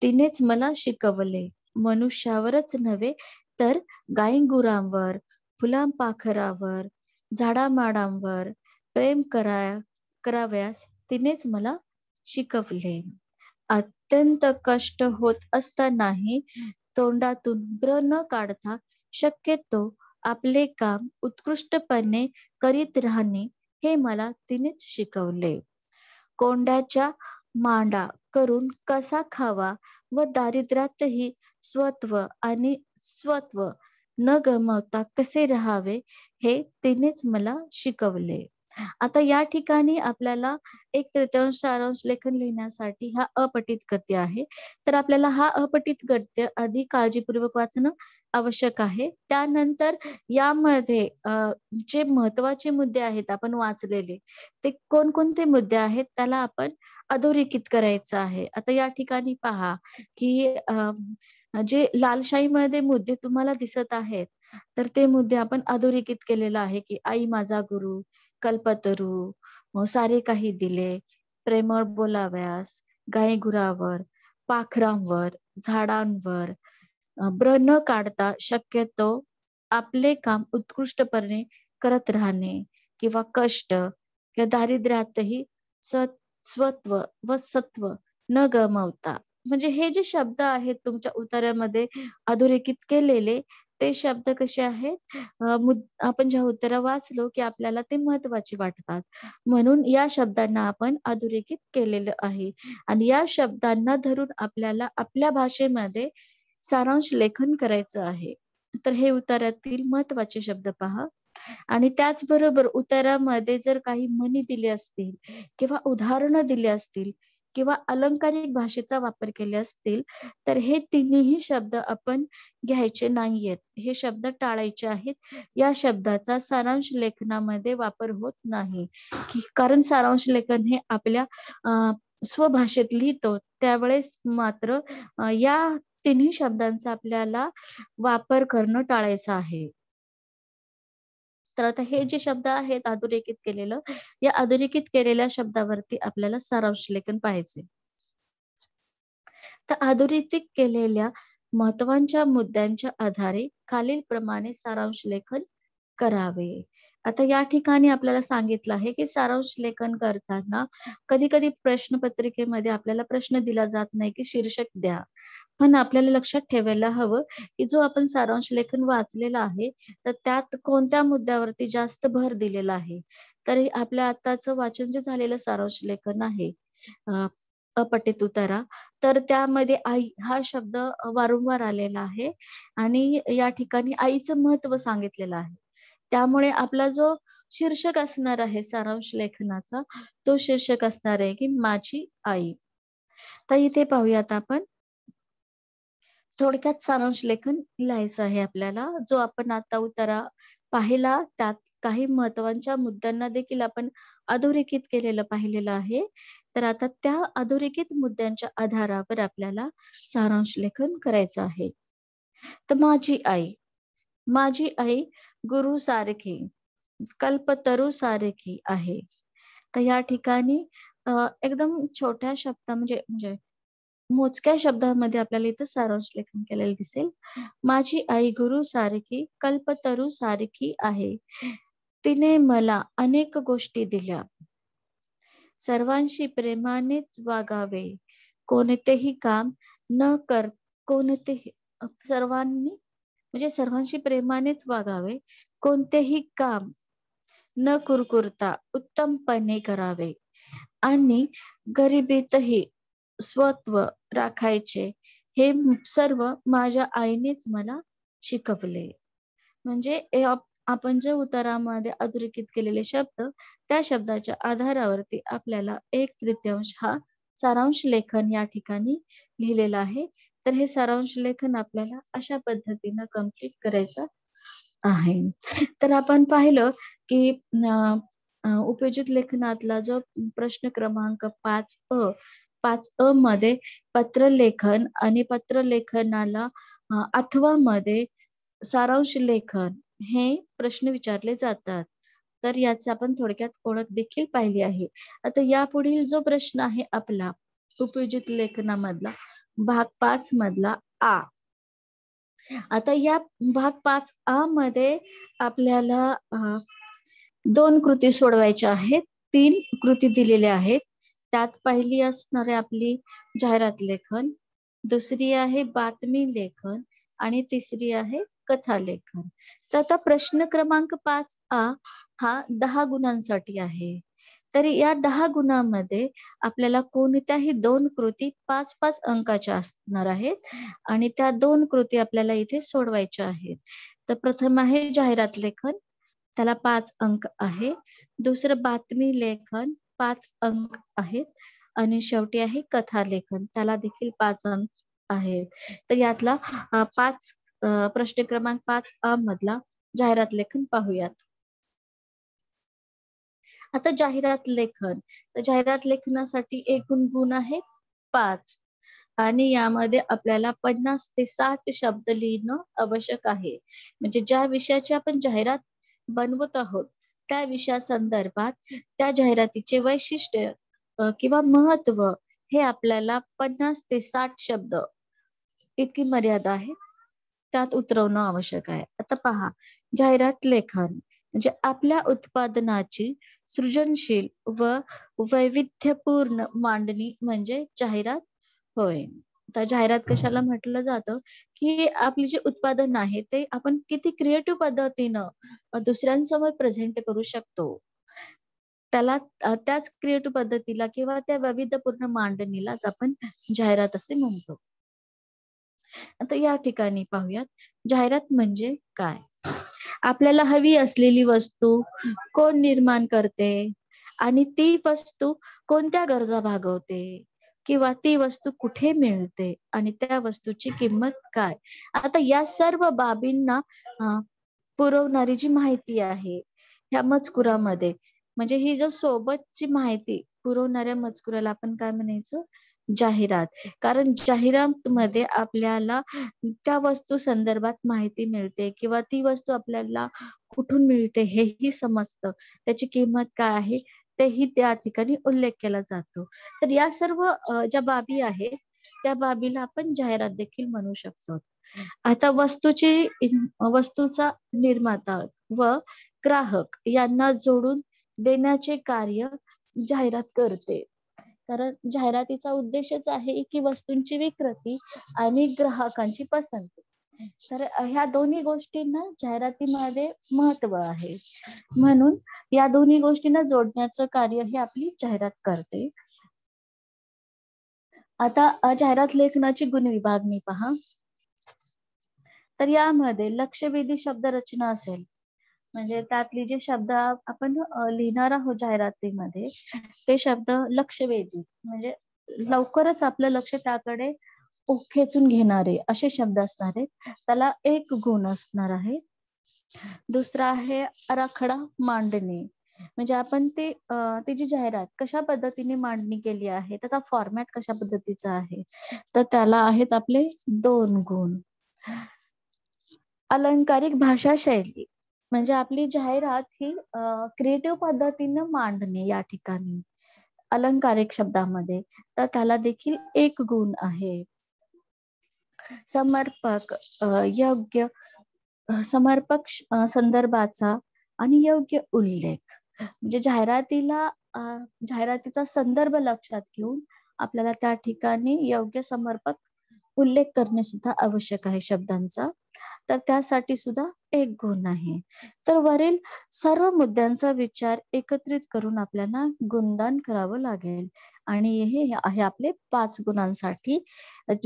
तिनेच मला शिकवले. मनुष्यावरच नव्हे तर गायीगुरांवर, फुलांपाखरावर, झाडामाडांवर प्रेम करावयास तिनेच मला शिकवले. अत्यंत कष्ट होत असतानाही तोंडातून ब्र न काढता शक्यतो आपले काम उत्कृष्टपणे करीत राहणे हे मला तिनेच शिकवले. कोंड्याच्या मांडा करून कसा खावा व दारिद्र्यातही स्वत्व आणि स्वत्व न गमावता कसे राहावे हे तिनेच मला शिकवले. आता या ठिकाणी आपल्याला एक तृतीयांश सारांश लेखन लिहिण्यासाठी हा अपठित गद्य आहे. तर आपल्याला हा अपठित गद्य आधी काळजीपूर्वक वाचणं आवश्यक आहे. त्यानंतर यामध्ये जे महत्वाचे मुद्दे आहेत आपण वाचलेले, ते कोणकोणते मुद्दे आहेत त्याला आपण अधोरेखित करायचं आहे. आता या ठिकाणी पहा की जे लालशाहीमध्ये मुद्दे तुम्हाला दिसत आहेत, तर ते मुद्दे आपण अधोरेखित केलेलं आहे की आई माझा गुरु, कल्पतरू, सारे काही दिले, प्रेमळ बोलाव्यास, गायीगुरावर, पाखरांवर, झाडांवर ब्र न काढता शक्यतो आपले काम उत्कृष्टपणे करत राहणे किंवा कष्ट किंवा दारिद्र्यातही स्वत्व व सत्व न गमावता. म्हणजे हे जे शब्द आहेत तुमच्या उतार्यामध्ये अधोरेखित केलेले, ते शब्द कसे आहेत, आपण जेव्हा उत्तर वाचलो की आपल्याला ते महत्वाचे वाटतात, म्हणून या शब्दांना आपण अधोरेखित केलेलं आहे. आणि या शब्दांना धरून आपल्याला आपल्या भाषेमध्ये सारांश लेखन करायचं आहे. तर हे उतार्यातील महत्वाचे शब्द पहा. आणि त्याचबरोबर उतारामध्ये जर काही म्हणी दिले असतील किंवा उदाहरणं दिली असतील किंवा अलंकारिक भाषेचा वापर केले असतील, तर हे तिन्ही शब्द आपण घ्यायचे नाहीयेत. हे शब्द टाळायचे आहेत. या शब्दाचा सारांश लेखनामध्ये वापर होत नाही. कारण सारांश लेखन हे आपल्या स्वभाषेत लिहितो त्यावेळेस मात्र या तिन्ही शब्दांचा आपल्याला वापर करणं टाळायचं आहे. तर आता हे जे शब्द आहेत अधोरेखित केलेलं, या अधोरेखित केलेल्या शब्दावरती आपल्याला सारांश लेखन पाहायचे. तर अधोरेखित केलेल्या महत्वाच्या मुद्द्यांच्या आधारे खालील प्रमाणे सारांश लेखन करावे. आता या ठिकाणी आपल्याला सांगितलं आहे की सारांश लेखन करताना कधी कधी प्रश्नपत्रिकेमध्ये आपल्याला प्रश्न दिला जात नाही की शीर्षक द्या, पण आपल्याला लक्षात ठेवायला हवं की जो आपण सारांश लेखन वाचलेला आहे तर त्यात कोणत्या मुद्द्यावरती जास्त भर दिलेला आहे. तर आपल्या आताचं वाचन जे झालेलं सारांश लेखन आहे अपठित उतारा, तर त्यामध्ये आई हा शब्द वारंवार आलेला आहे आणि या ठिकाणी आईचं महत्व सांगितलेलं आहे. त्यामुळे आपला जो शीर्षक असणार आहे सारांश लेखनाचा, तो शीर्षक असणार आहे की माझी आई. तर इथे पाहूयात आपण थोडक्यात सारांश लेखन लिहायचं आहे आपल्याला. जो आपण आता उतारा पाहिला त्यात काही महत्वाच्या मुद्द्यांना देखील आपण अधोरेखित केलेलं पाहिलेलं आहे. तर आता त्या अधोरेखित मुद्द्यांच्या आधारावर आपल्याला सारांश लेखन करायचं आहे. तर माझी आई गुरु सारखी, कल्पतरू सारखी आहे. तर या ठिकाणी एकदम छोट्या शब्दा म्हणजे मोजक्या शब्दामध्ये आपल्याला इथं सारांश लेखन केलेलं दिसेल. माझी आई गुरु सारखी, कल्पतरू सारखी आहे. तिने मला अनेक गोष्टी दिल्या. सर्वांशी प्रेमानेच वागावे. कोणतेही काम न कर कोणतेही सर्वांशी प्रेमानेच वागावे. कोणतेही काम न कुरकुरता उत्तमपणे करावे आणि गरिबीतही स्वत्व राखायचे. हे सर्व माझ्या आईनेच मला शिकवले. म्हणजे आपण जे उतारामध्ये अधोरेखित केलेले शब्द, त्या शब्दाच्या आधारावरती आपल्याला 1/3 हा सारांश लेखन या ठिकाणी लिहिलेला आहे. तर हे सारांश लेखन आपल्याला अशा पद्धतीनं कंप्लीट करायचं आहे. तर आपण पाहिलं की उपयोजित लेखनातला जो प्रश्न क्रमांक 5 अ मध्ये पत्रलेखन आणि पत्रलेखनाला अथवा मध्ये सारांश लेखन हे प्रश्न विचारले जातात. तर याची आपण थोडक्यात ओळख देखील पाहिली आहे. आता यापुढील जो प्रश्न आहे आपला उपयोजित लेखनामधला भाग 5 मधला आ. आता या भाग 5 मध्ये आपल्याला 2 कृती सोडवायच्या आहेत. 3 कृती दिलेल्या आहेत. त्यात पहिली असणार आहे आपली जाहिरात लेखन, दुसरी आहे बातमी लेखन आणि तिसरी आहे कथा लेखन. तर आता प्रश्न क्रमांक 5 हा 10 गुणांसाठी आहे. तर या 10 गुणांमध्ये आपल्याला कोणत्याही 2 कृती 5-5 अंकाच्या असणार आहेत आणि त्या 2 कृती आपल्याला इथे सोडवायच्या आहेत. तर प्रथम आहे जाहिरात लेखन, त्याला 5 अंक आहे. दुसरं बातमी लेखन 5 अंक आहेत आणि शेवटी आहे कथा लेखन, त्याला देखील 5 अंक आहेत. तर यातला 5 प्रश्न क्रमांक 5 मधला जाहिरात लेखन पाहूयात. आता जाहिरात लेखन, तर जाहिरात लेखनासाठी एकूण गुण आहेत 5 आणि यामध्ये आपल्याला 50 ते 60 शब्द लिहिणं आवश्यक आहे. म्हणजे ज्या विषयाची आपण जाहिरात बनवत आहोत त्या विषयासंदर्भात त्या जाहिरातीचे वैशिष्ट्य किंवा महत्व हे आपल्याला 50 ते 60 शब्द इतकी मर्यादा आहे, त्यात उतरवणं आवश्यक आहे. आता पहा, जाहिरात लेखन म्हणजे आपल्या उत्पादनाची सृजनशील व वैविध्यपूर्ण मांडणी म्हणजे जाहिरात होय. तर जाहिरात कशाला म्हटलं जातं, की आपले जे उत्पादन आहे ते आपण किती क्रिएटिव्ह पद्धतीनं दुसऱ्यांसमोर प्रेझेंट करू शकतो. त्याला त्याच क्रिएटिव्ह पद्धतीला किंवा त्या वैविध्यपूर्ण मांडणीलाच आपण जाहिरात असे म्हणतो. आता या ठिकाणी पाहूयात, जाहिरात म्हणजे काय? आपल्याला हवी असलेली वस्तू कोण निर्माण करते आणि ती वस्तू कोणत्या गरजा भागवते किंवा ती वस्तू कुठे मिळते आणि त्या वस्तूची किंमत काय? आता या सर्व बाबींना पुरवणारी जी माहिती आहे ह्या मजकुरामध्ये, म्हणजे ही जो सोबतची माहिती पुरवणाऱ्या मजकुराला आपण काय म्हणायचं? जाहिरात. कारण जाहिरात मध्ये आपल्याला त्या वस्तू संदर्भात माहिती मिळते किंवा ती वस्तू आपल्याला कुठून मिळते हेही समजतं. त्याची किंमत काय आहे तेही त्या ठिकाणी उल्लेख केला जातो. तर या सर्व ज्या बाबी आहेत त्या बाबीला आपण जाहिरात देखील म्हणू शकतो. आता वस्तूचा निर्माता व ग्राहक यांना जोडून देण्याचे कार्य जाहिरात करते. कारण जाहिरातीचा उद्देशच आहे की वस्तूंची विक्री आणि ग्राहकांची पसंती. तर ह्या दोन्ही गोष्टींना जाहिरातीमध्ये महत्व आहे. म्हणून या दोन्ही गोष्टींना जोडण्याचं कार्य हे आपली जाहिरात करते. आता जाहिरात लेखनाची गुणविभागणी पहा. तर यामध्ये लक्षवेधी शब्दरचना असेल, म्हणजे त्यातले जे शब्द आपण लिहिणार आहोत जाहिरातीमध्ये ते शब्द लक्षवेधी म्हणजे लवकरच आपलं लक्ष त्याकडे खेचून घेणारे असे शब्द असणार आहेत. त्याला 1 गुण असणार आहे. दुसरा आहे आराखडा मांडणी, म्हणजे आपण त्याची जाहिरात कशा पद्धतीने मांडणी केली आहे, त्याचा फॉर्मॅट कशा पद्धतीचा आहे, तर त्याला आहेत आपले 2 गुण. अलंकारिक भाषा शैली, म्हणजे आपली जाहिरात ही क्रिएटिव्ह पद्धतीनं मांडणे या ठिकाणी अलंकारिक शब्दामध्ये, तर त्याला देखील 1 गुण आहे. समर्पक योग्य समर्पक संदर्भाचा आणि योग्य उल्लेख, म्हणजे जाहिरातीचा संदर्भ लक्षात घेऊन आपल्याला त्या ठिकाणी योग्य समर्पक उल्लेख करणे सुद्धा आवश्यक आहे शब्दांचा, तर त्यासाठी सुद्धा 1 गुण आहे. तर वरील सर्व मुद्द्यांचा विचार एकत्रित करून आपल्याला गुणदान करावं लागेल आणि हे आहे आपले 5 गुणांसाठी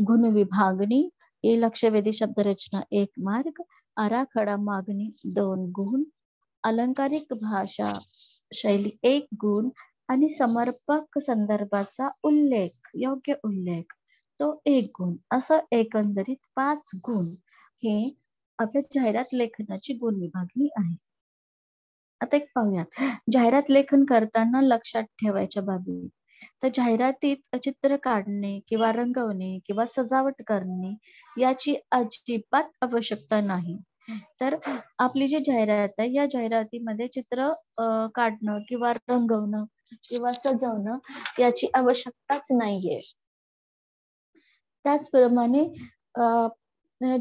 गुण विभागणी. लक्षवेधी शब्दरचना 1 मार्क, आराखडा मागणी 2 गुण, अलंकारिक भाषा शैली 1 गुण आणि समर्पक संदर्भाचा उल्लेख, योग्य उल्लेख तो 1 गुण, असं एकंदरीत 5 गुण हे आपल्या जाहिरात लेखनाची गुण विभागणी आहे. आता एक पाहूया, जाहिरात लेखन करताना लक्षात ठेवायच्या बाबी. तर जाहिरातीत चित्र काढणे किंवा रंगवणे किंवा सजावट करणे याची अजिबात आवश्यकता नाही. तर आपली जी जाहिरात आहे, या जाहिरातीमध्ये चित्र काढणं किंवा रंगवणं किंवा सजवणं याची आवश्यकताच नाहीये. त्याचप्रमाणे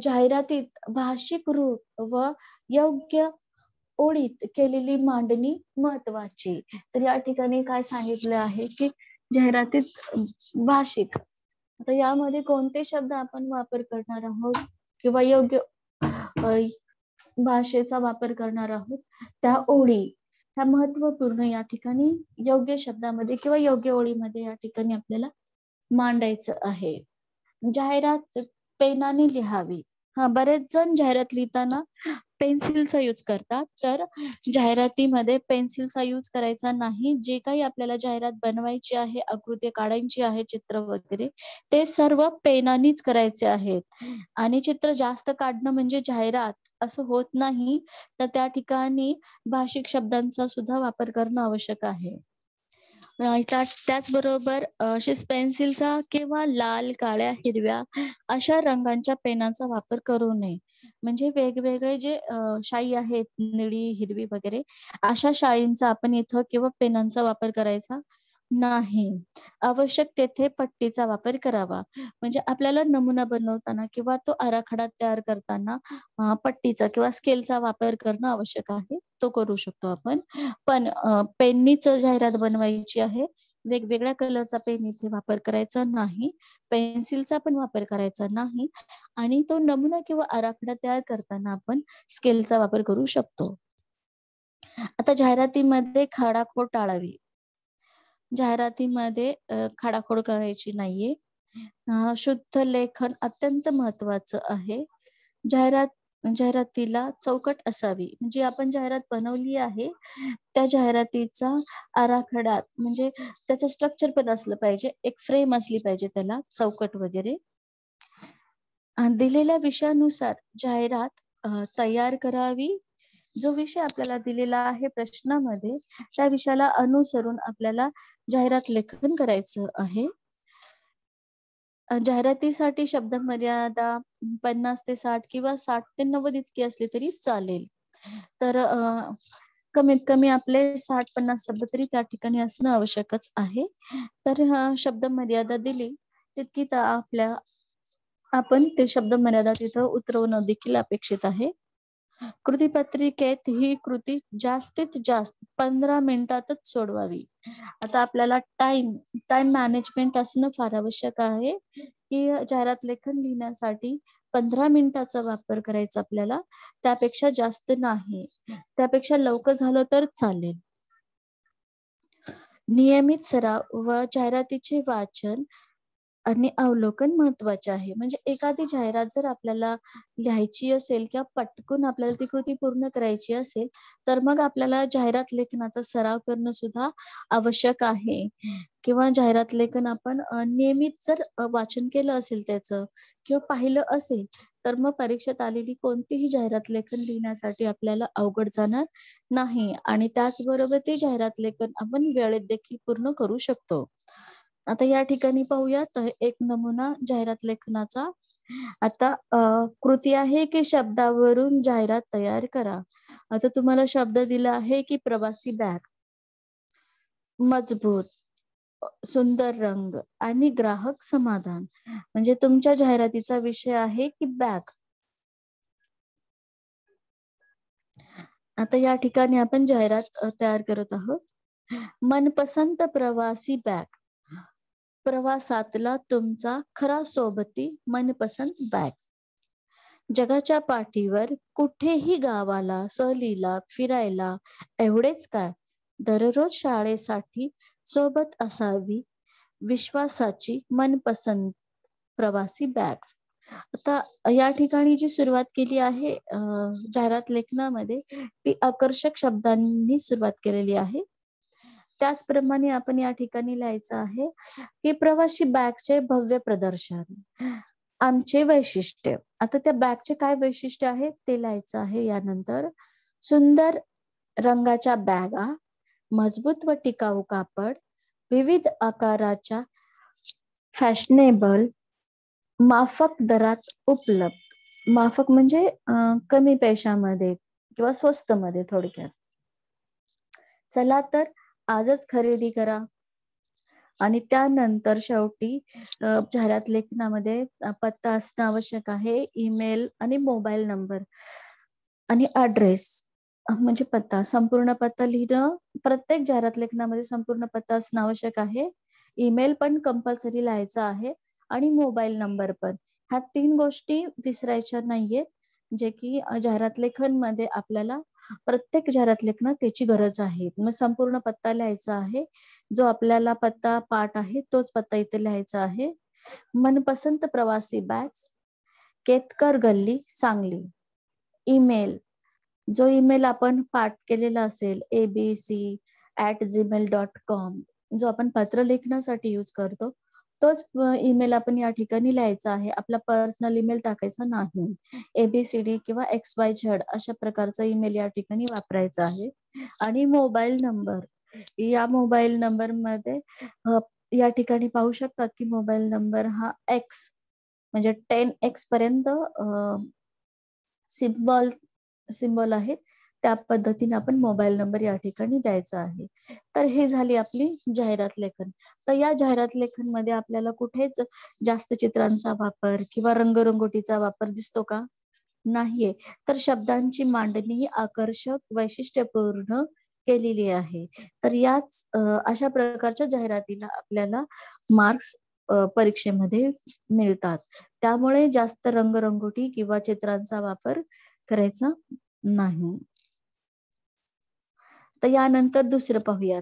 जाहिरातीत भाषिक रूप व योग्य ओळीत केलेली मांडणी महत्वाची. तर या ठिकाणी काय सांगितलं आहे की जाहिरातीत भाषिक, आता यामध्ये कोणते शब्द आपण वापर करणार आहोत किंवा योग्य भाषेचा वापर करणार आहोत, त्या ओळी ह्या महत्वपूर्ण या ठिकाणी योग्य शब्दामध्ये किंवा योग्य ओळीमध्ये या ठिकाणी आपल्याला मांडायचं आहे. जाहिरात पेनाने लिहावी. बरेच जण जाहिरात लिहिताना पेन्सिलचा यूज करतात. तर जाहिरातीमध्ये पेन्सिलचा यूज करायचा नाही. जे काही आपल्याला जाहिरात बनवायची आहे, आकृती काढायची आहे, चित्र वगैरे, ते सर्व पेनानेच करायचे आहेत. आणि चित्र जास्त काढणं म्हणजे जाहिरात असं होत नाही. तर त्या ठिकाणी भाषिक शब्दांचा सुद्धा वापर करणं आवश्यक आहे. त्याचबरोबर अशीच पेन्सिलचा किंवा लाल, काळ्या, हिरव्या अशा रंगांच्या पेनाचा वापर करू नये. म्हणजे वेगवेगळे जे शाई आहेत, निळी, हिरवी वगैरे, अशा शाईंचा आपण इथं किंवा पेनांचा वापर करायचा नाही. आवश्यक तेथे पट्टीचा वापर करावा. म्हणजे आपल्याला नमुना बनवताना किंवा तो आराखडा तयार करताना पट्टीचा किंवा स्केलचा वापर करणं आवश्यक आहे. तो करू शकतो आपण. पण पेननीच जाहिरात बनवायची आहे, वेगवेगळ्या कलरचा पेन इथे वापर करायचा नाही. पेन्सिलचा पण वापर करायचा नाही आणि तो नमुना किंवा आराखडा तयार करताना आपण स्केलचा वापर करू शकतो. आता जाहिरातीमध्ये खाडाखोड टाळावी. जाहिरातीमध्ये खाडाखोड करायची नाहीये. शुद्ध लेखन अत्यंत महत्वाचं आहे. जाहिरातीला चौकट असावी. म्हणजे आपण जाहिरात बनवली आहे, त्या जाहिरातीचा आराखडा म्हणजे त्याचं स्ट्रक्चर पण असलं पाहिजे. एक फ्रेम असली पाहिजे त्याला, चौकट वगैरे. दिलेल्या विषयानुसार जाहिरात तयार करावी. जो विषय आपल्याला दिलेला आहे प्रश्नामध्ये, त्या विषयाला अनुसरून आपल्याला जाहिरात लेखन करायचं आहे. जाहिरातीसाठी शब्द मर्यादा 50 ते 60 किंवा 60 ते 90 इतकी असली तरी चालेल. तर कमीत कमी आपले 60-50 शब्द तरी त्या ठिकाणी असणं आवश्यकच आहे. तर शब्द मर्यादा दिली तितकी आपण ते शब्द मर्यादा तिथं उतरवणं देखील अपेक्षित आहे. कृतीपत्रिकेत ही कृती जास्तीत जास्त 15 मिनिटातच सोडवावी. आता आपल्याला टाइम मॅनेजमेंट असणं फार आवश्यक आहे, की जाहिरात लेखन लिहिण्यासाठी 15 मिनिटाचा वापर करायचा आपल्याला, त्यापेक्षा जास्त नाही. त्यापेक्षा लवकर झालं तर चालेल. नियमित सराव व जाहिरातीचे वाचन आणि अवलोकन महत्वाचे आहे. म्हणजे एखादी जाहिरात जर आपल्याला लिहायची असेल किंवा पटकन आपल्याला ती कृती पूर्ण करायची असेल, तर मग आपल्याला जाहिरात लेखनाचा सराव करणं सुद्धा आवश्यक आहे. किंवा जाहिरात लेखन आपण नियमित जर वाचन केलं असेल त्याचं किंवा पाहिलं असेल, तर मग परीक्षेत आलेली कोणतीही जाहिरात लेखन लिहिण्यासाठी आपल्याला अवघड जाणार नाही आणि त्याचबरोबर ते जाहिरात लेखन आपण वेळेत देखील पूर्ण करू शकतो. आता या ठिकाणी पाहूयात एक नमुना जाहिरात लेखनाचा. आता कृती आहे की शब्दावरून जाहिरात तयार करा. आता तुम्हाला शब्द दिला आहे की प्रवासी बॅग, मजबूत, सुंदर रंग आणि ग्राहक समाधान. म्हणजे तुमच्या जाहिरातीचा विषय आहे की बॅग. आता या ठिकाणी आपण जाहिरात तयार करत आहोत. मनपसंत प्रवासी बॅग, प्रवासातला तुमचा खरा सोबती मनपसंत बॅग. जगाच्या पाठीवर कुठेही गावाला, सहलीला, फिरायला, एवढेच काय, दररोज शाळेसाठी सोबत असावी विश्वासाची मनपसंत प्रवासी बॅग. आता या ठिकाणी जी सुरुवात केली आहे जाहिरात लेखनामध्ये, ती आकर्षक शब्दांनी सुरुवात केलेली आहे. त्याचप्रमाणे आपण या ठिकाणी लिहायचं आहे की प्रवासी बॅगचे भव्य प्रदर्शन, आमचे वैशिष्ट्य. आता त्या बॅगचे काय वैशिष्ट्य आहे ते लिहायचं आहे. यानंतर सुंदर रंगाच्या बॅगा, मजबूत व टिकाऊ कापड, विविध आकाराच्या फॅशनेबल, माफक दरात उपलब्ध. माफक म्हणजे कमी पैशामध्ये किंवा स्वस्त मध्ये थोडक्यात. चला तर आजच खरेदी करा. आणि त्यानंतर शेवटी जाहिरात लेखनामध्ये पत्ता असणं आवश्यक आहे, ईमेल आणि मोबाईल नंबर आणि ऍड्रेस म्हणजे पत्ता, संपूर्ण पत्ता लिहिणं. प्रत्येक जाहिरात लेखनामध्ये संपूर्ण पत्ता असणं आवश्यक आहे, ईमेल पण कंपल्सरी लिहायचा आहे आणि मोबाईल नंबर पण. ह्या 3 गोष्टी विसरायच्या नाहीयेत, जे की जाहिरात लेखन मध्ये आपल्याला प्रत्येक जाहिरात लेखनात त्याची गरज आहे. मग संपूर्ण पत्ता लिहायचा आहे, जो आपल्याला पत्ता पाठ आहे तोच पत्ता इथे लिहायचा आहे. मनपसंत प्रवासी बॅग्स, केतकर गल्ली, सांगली. ईमेल, जो ईमेल आपण पाठ केलेला असेल abc@gmail.com, जो आपण पत्र लेखनासाठी यूज करतो, तोच ईमेल आपण या ठिकाणी लिहायचा आहे. आपला पर्सनल ईमेल टाकायचा नाही. ABCD किंवा XYZ अशा प्रकारचा ईमेल या ठिकाणी वापरायचा आहे. आणि मोबाईल नंबर, या मोबाईल नंबर मध्ये या ठिकाणी पाहू शकतात की मोबाईल नंबर हा X म्हणजे 10X पर्यंत सिम्बॉल आहेत, त्या पद्धतीने आपण मोबाईल नंबर या ठिकाणी द्यायचा आहे. तर हे झाली आपली जाहिरात लेखन. तर या जाहिरात लेखन मध्ये आपल्याला कुठेच जास्त चित्रांचा वापर किंवा रंगरंगोटीचा वापर दिसतो का? नाहीये. तर शब्दांची मांडणी ही आकर्षक, वैशिष्ट्यपूर्ण केलेली आहे. तर याच अशा प्रकारच्या जाहिरातीला आपल्याला मार्क्स परीक्षेमध्ये मिळतात. त्यामुळे जास्त रंगरंगोटी किंवा चित्रांचा वापर करायचा नाही. तर यानंतर दुसरं पाहूयात.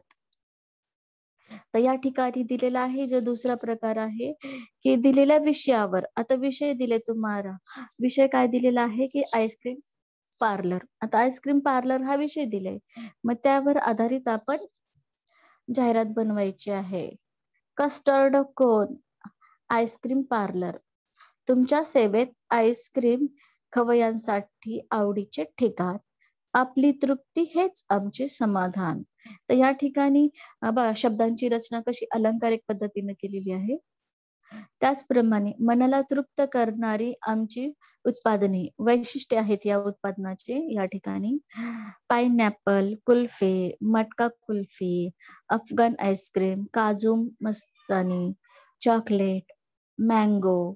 तर या ठिकाणी दिलेला आहे जो दुसरा प्रकार आहे की दिलेल्या विषयावर, आता विषय दिले तुम्हाला, विषय काय दिलेला आहे की आईस्क्रीम पार्लर. आता आईस्क्रीम पार्लर हा विषय दिलाय, मग त्यावर आधारित आपण जाहिरात बनवायची आहे. कस्टर्ड कोन आईस्क्रीम पार्लर, तुमच्या सेवेत आईस्क्रीम खवय्यांसाठी आवडीचे ठिकाण, आपली तृप्ती हेच आमचे समाधान. तर या ठिकाणी बघा शब्दांची रचना कशी अलंकारिक पद्धतीने केलेली आहे. त्याचप्रमाणे मनाला तृप्त करणारी आमची उत्पादने, वैशिष्ट्ये आहेत या उत्पादनाचे या ठिकाणी. पाइनएप्पल कुल्फी, मटका कुल्फी, अफगाण आईस्क्रीम, काजू मस्तानी, चॉकलेट, मँगो.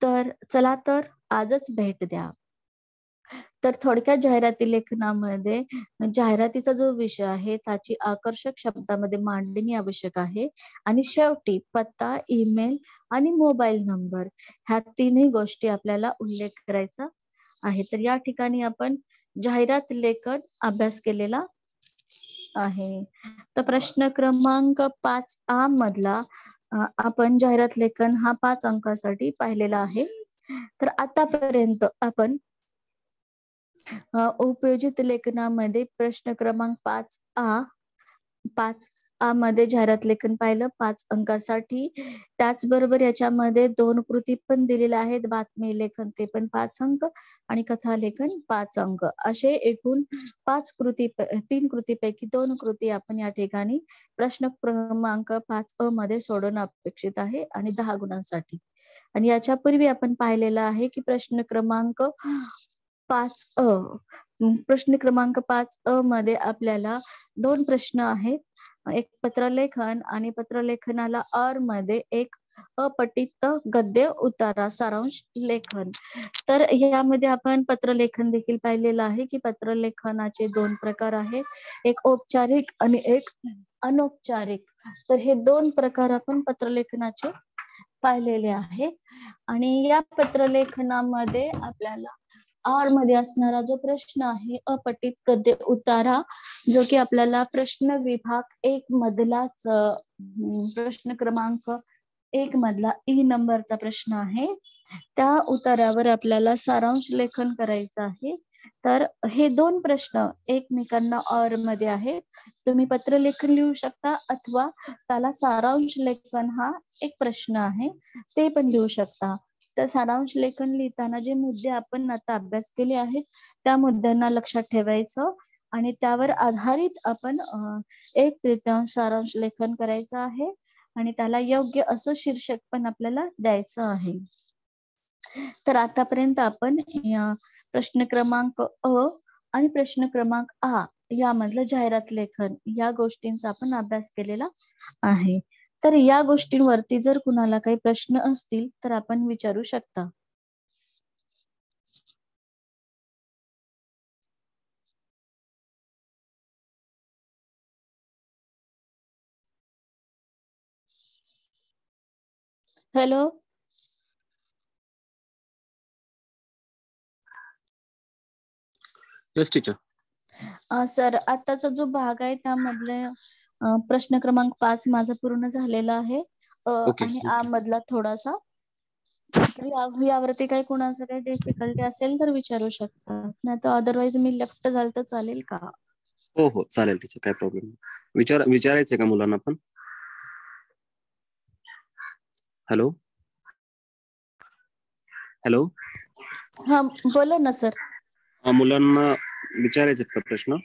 तर चला तर आजच भेट द्या. तर थोडक्यात जाहिराती लेखनामध्ये जाहिरातीचा जो विषय आहे त्याची आकर्षक शब्दामध्ये मांडणी आवश्यक आहे आणि शेवटी पत्ता, ईमेल आणि मोबाईल नंबर ह्या 3ही गोष्टी आपल्याला उल्लेख करायचा आहे. तर या ठिकाणी आपण जाहिरात लेखन अभ्यास केलेला आहे. तर प्रश्न क्रमांक 5A मधला आपण जाहिरात लेखन हा 5 अंकासाठी पाहिलेला आहे. तर आतापर्यंत आपण उपयोजित लेखनामध्ये प्रश्न क्रमांक 5A मध्ये जाहिरात लेखन पाहिलं 5 अंकासाठी. त्याचबरोबर याच्यामध्ये 2 कृती पण दिलेल्या आहेत, बातमी लेखन ते पण 5 अंक आणि कथा लेखन 5 अंक. असे एकूण 3 कृतीपैकी 2 कृती आपण या ठिकाणी प्रश्न क्रमांक 5A मध्ये सोडवणं अपेक्षित आहे आणि 10 गुणांसाठी. आणि याच्यापूर्वी आपण पाहिलेलं आहे की प्रश्न क्रमांक 5A मध्ये आपल्याला 2 प्रश्न आहेत, एक पत्रलेखन आणि पत्रलेखनाला मध्ये एक अपठित गद्य उतारा सारांश लेखन. तर यामध्ये आपण पत्रलेखन देखील पाहिलेलं आहे की पत्रलेखनाचे 2 प्रकार आहेत, एक औपचारिक आणि एक अनौपचारिक. तर हे 2 प्रकार आपण पत्रलेखनाचे पाहिलेले आहे. आणि या पत्रलेखनामध्ये आपल्याला मध्ये असणारा जो प्रश्न आहे अपठित गद्य उतारा, जो की आपल्याला प्रश्न विभाग 1 मधलाच प्रश्न क्रमांक 1 मधला नंबरचा प्रश्न आहे. त्या उतार्यावर आपल्याला सारांश लेखन करायचं आहे. तर हे 2 प्रश्न एकमेकांना मध्ये आहेत. तुम्ही पत्रलेखन लिहू शकता अथवा त्याला सारांश लेखन हा एक प्रश्न आहे ते पण लिहू शकता. तर सारांश लेखन लिहिताना जे मुद्दे आपण आता अभ्यास केले आहेत त्या मुद्द्यांना लक्षात ठेवायचं आणि त्यावर आधारित आपण एक तृतीयांश सारांश लेखन करायचं आहे आणि त्याला योग्य असं शीर्षक पण आपल्याला द्यायचं आहे. तर आतापर्यंत आपण प्रश्न क्रमांक आणि प्रश्न क्रमांक यामधलं जाहिरात लेखन या गोष्टींचा आपण अभ्यास केलेला आहे. तर या गोष्टींवरती जर कुणाला काही प्रश्न असतील तर आपण विचारू शकता. हॅलो. Yes teacher. सर, आताचा जो भाग आहे त्यामधले प्रश्न क्रमांक 5 माझा पूर्ण झालेला आहे. आणि मधला थोडासा. यावरती काही कुणाचं काही डिफिकल्टी असेल तर विचारू शकता, नाही तर अदरवाईज मी लेफ्ट झालं तर चालेल का? हो चालेल टीचर, काय प्रॉब्लेम. विचारायचंय का मुलांना पण? हॅलो. हॅलो. हा बोला ना सर. मुलांना विचारायचे का प्रश्न?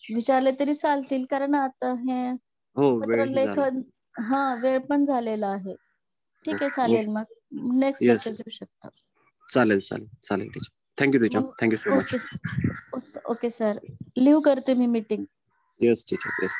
विचारले तरी चालतील, कारण आता हे पत्र लेखन वेळ पण झालेला आहे. ठीक आहे, चालेल. मग नेक्स्ट लेक्चर घेऊ शकता. चालेल teacher. Thank you teacher, thank you so much. Okay sir, leave करते मी मीटिंग. Yes teacher, yes.